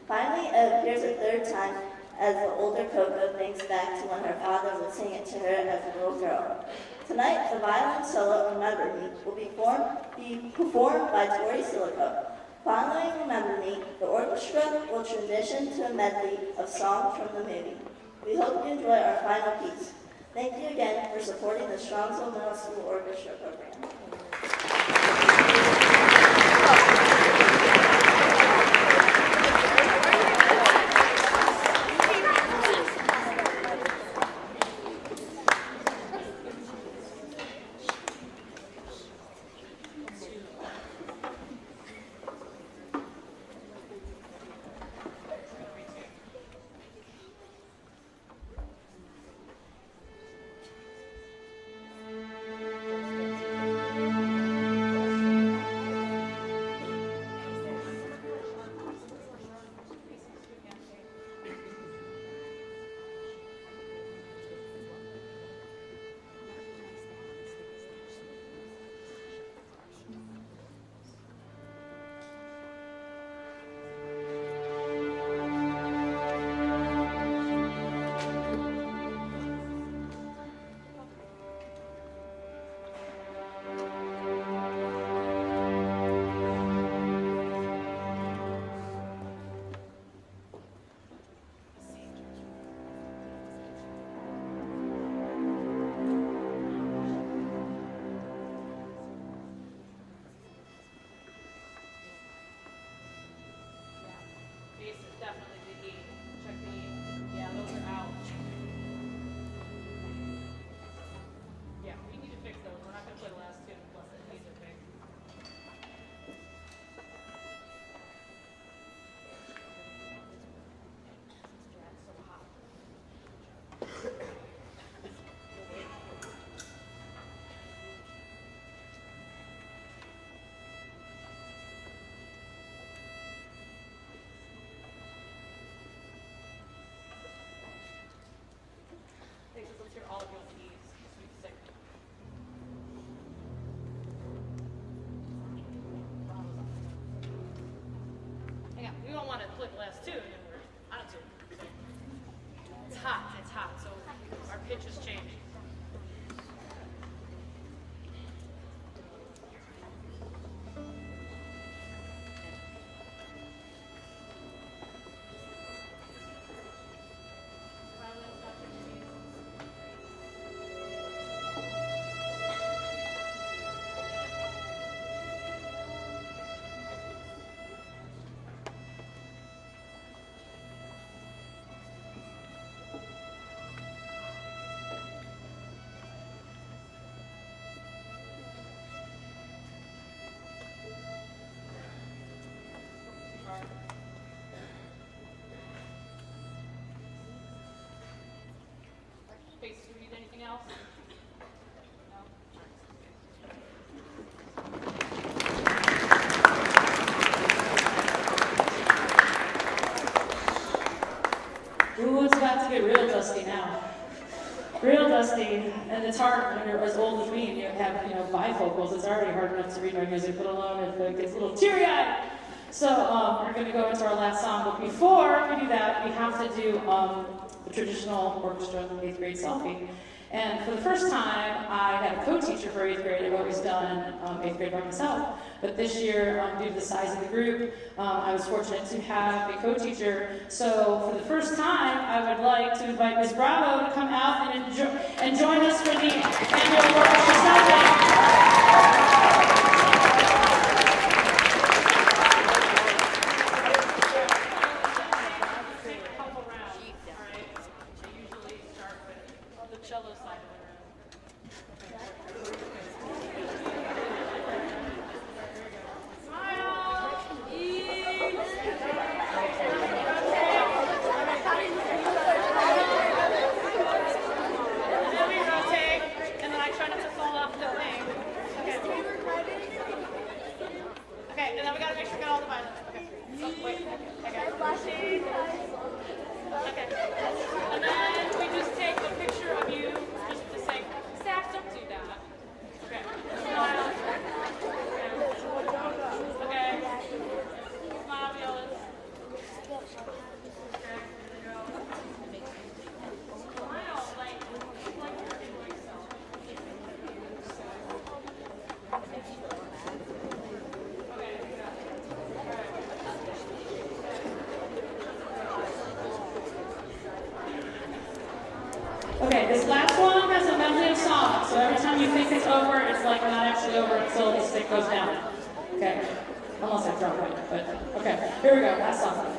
Finally, it appears a third time as the older Coco thinks back to when her father would sing it to her as a little girl. Tonight, the violin solo Remember Me will be performed by Tori Silico. Following Remember Me, the orchestra will transition to a medley of songs from the movie. We hope you enjoy our final piece. Thank you again for supporting the Strongsville Middle School Orchestra program. last tune, and we're out of tune. So it's hot, so our pitch has changed. Space, do you need anything else? Ooh, it's about to get real dusty now. Real dusty, and it's hard when you're as old as me and you have, bifocals. It's already hard enough to read my music, let alone if it gets a little teary-eyed. So we're going to go into our last song, but before we do that, we have to do the traditional orchestra 8th grade selfie. And for the first time, I had a co-teacher for 8th grade. I've always done 8th grade by myself. But this year, due to the size of the group, I was fortunate to have a co-teacher. So for the first time, I would like to invite Ms. Bravo to come out and join us for the annual orchestra selfie. Okay, this last one has a medley of songs, so every time you think it's over, it's like not actually over until the stick goes down. Okay, unless I drop it, but okay, here we go, last song.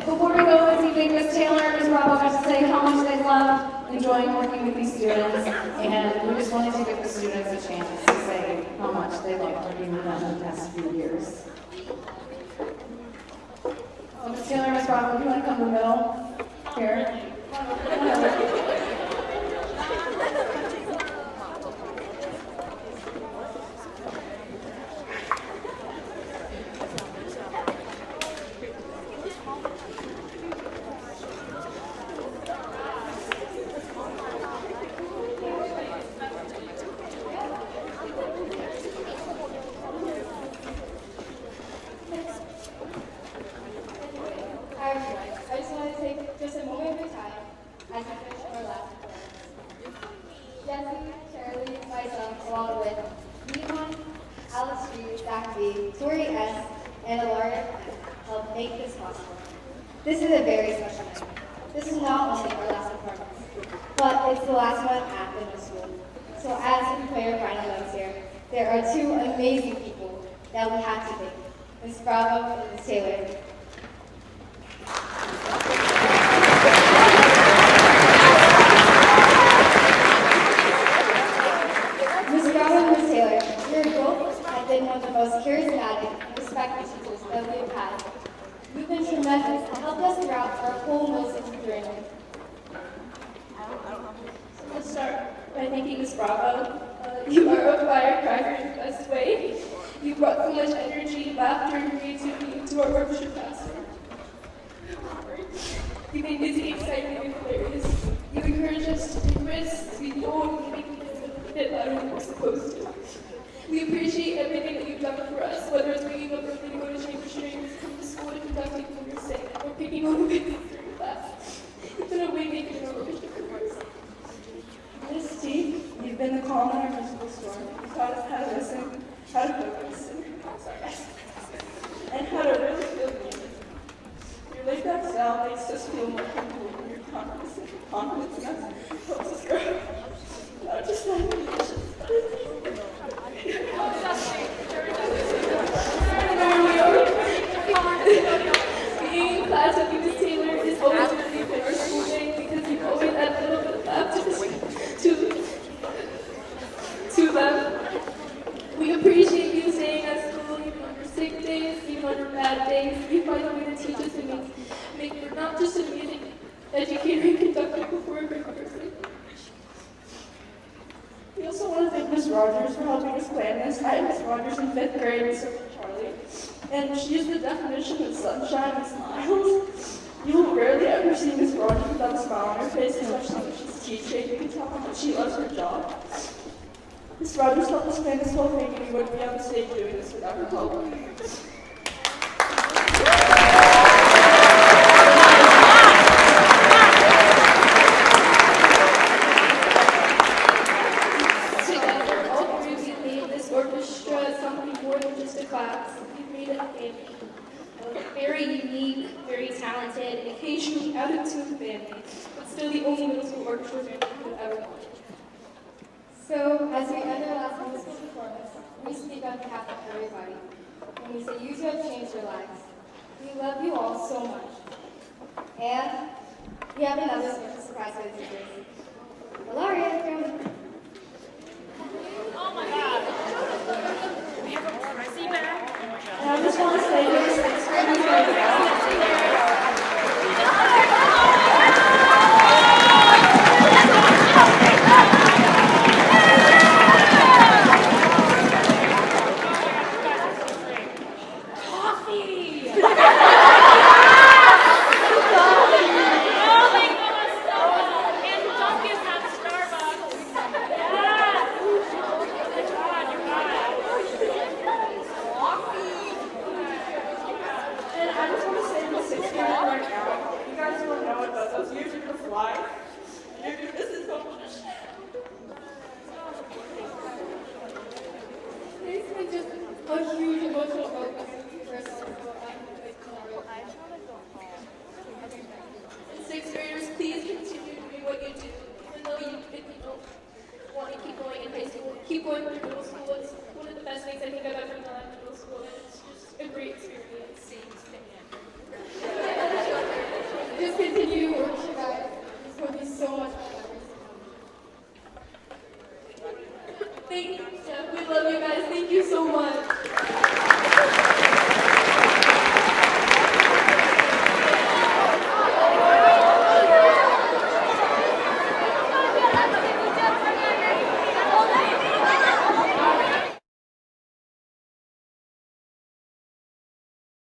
Before we go this evening, Ms. Taylor and Ms. Bravo got to say how much they love enjoying working with these students, and we just wanted to give the students a chance to say how much they love working with them in the past few years. So Ms. Taylor and Ms. Bravo, if you want to come to the middle, here. I just want to take just a moment of your time as we finish our last performance. Jesse, Charlie, myself, along with Nihon, Alice Reed, Zach B, Tori S, and Alaria helped make this possible. This is a very special night. This is not only our last performance, but it's the last one at the middle school. So as we play our final notes here, there are two amazing people that we have to thank. Ms. Bravo and Ms. Taylor. Ms. Bravo and Ms. Taylor, you both have been one of the most charismatic and respected teachers that we have had. You've been tremendous and helped us throughout our whole music journey. Let's start by thanking Ms. Bravo. You are a firecracker in the best way. You brought so much energy, laughter, and creativity into our orchestra classroom. You made music exciting and hilarious. You encouraged us to be risk, to be bold, and make it a bit louder than we're supposed to. We appreciate everything that you've done for us, whether it's bringing up early to go to chamber strings, coming to school to conduct people when you're sick, or picking on the babies during class. You've been a waymaker in our orchestra careers. Miss T, you've been the calm in our musical storm. You taught us how to listen, how to focus, and how to really feel music. Your laid-back style makes us feel more comfortable when you're confidence in us helps us grow. Not just that, being in class with you, Ms. Taylor, is always going to be our school day because you always add a little bit of laughter to them. We appreciate you staying at school even on your sick days, even on your bad days. You find a way to teach us and make you not just a music educator and conductor before a great person. We also want to thank Ms. Rogers for helping us plan this. I had Ms. Rogers in 5th grade, and so did Charlie. And she's the definition of sunshine and smiles. You will rarely ever see Ms. Rogers without a smile on her face, and when she's teaching, you can tell how much she loves her job. Ms. Rogers helped us plan this whole thing, and we wouldn't be on the stage doing this without her help. Together, all three of you made this orchestra something more than just a class. You made it a family. A very unique, very talented, occasionally out-of-tune family, but still the only middle school orchestra family we could have ever wanted. So, as we end our last middle school performance, we speak on behalf of everybody. And we say, you two have changed your lives. We love you all so much. And we have another surprise for the teachers. Ilaria, come. Oh my God. We have a pricey bag. Oh my God. And I just want to say this. It's been just a huge emotional focus for us all. And sixth graders, please continue doing what you do. Even though if you don't want to keep going in high school, keep going through middle school. It's one of the best things I think I've ever done in middle school, and it's just a great experience. Just continue